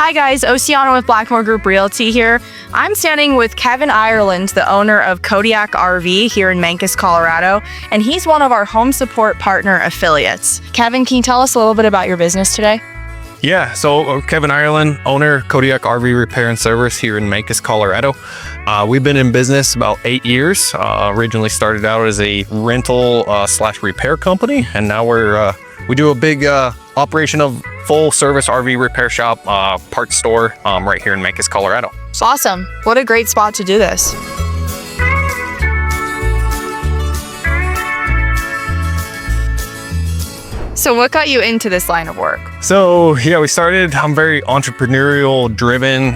Hi guys, Oceana with Blackmore Group Realty here. I'm standing with Kevin Ireland, the owner of Kodiak RV here in Mancos, Colorado, and he's one of our home support partner affiliates. Kevin, can you tell us a little bit about your business today? Yeah, so Kevin Ireland, owner, Kodiak RV Repair and Service here in Mancos, Colorado. We've been in business about 8 years. Originally started out as a rental slash repair company, and now we do a big operation of full service RV repair shop, parts store right here in Mancos, Colorado. Awesome. What a great spot to do this. So what got you into this line of work? So yeah, I'm very entrepreneurial driven,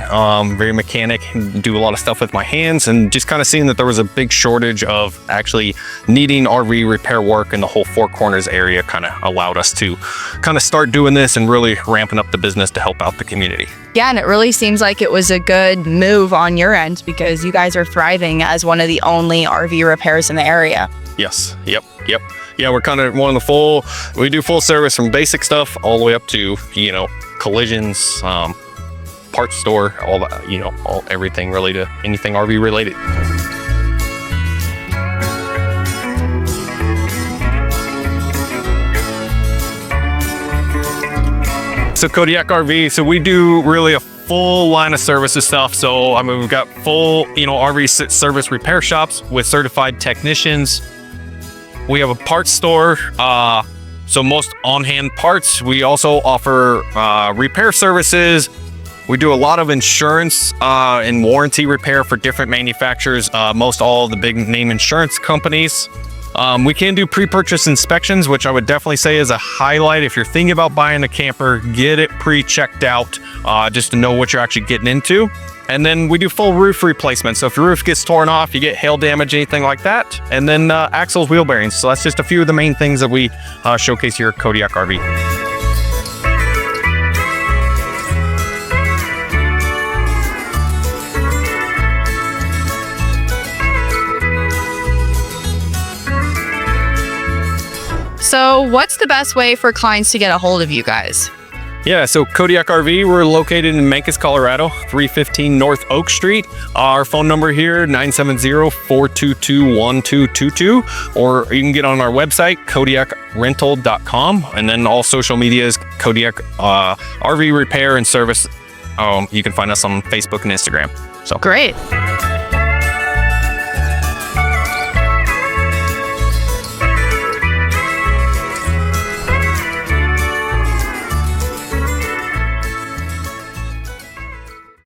very mechanic, do a lot of stuff with my hands, and just kind of seeing that there was a big shortage of actually needing RV repair work in the whole Four Corners area kind of allowed us to kind of start doing this and really ramping up the business to help out the community. Yeah, and it really seems like it was a good move on your end because you guys are thriving as one of the only RV repairs in the area. Yes, yep. Yeah, we're kind of we do full service from basic stuff all the way up to, collisions, parts store, all that, everything really to anything RV related. So Kodiak RV, so we do really a full line of services stuff. So, we've got full, RV service repair shops with certified technicians. We have a parts store, so most on-hand parts. We also offer repair services. We do a lot of insurance and warranty repair for different manufacturers, most all of the big name insurance companies. We can do pre-purchase inspections, which I would definitely say is a highlight. If you're thinking about buying a camper, get it pre-checked out just to know what you're actually getting into. And then we do full roof replacement. So if your roof gets torn off, you get hail damage, anything like that. And then axles, wheel bearings. So that's just a few of the main things that we showcase here at Kodiak RV. So what's the best way for clients to get a hold of you guys? Yeah, so Kodiak RV, we're located in Mancos, Colorado, 315 North Oak Street. Our phone number here, 970-422-1222, or you can get on our website, kodiakrental.com, and then all social media is Kodiak RV Repair and Service. You can find us on Facebook and Instagram. So Great.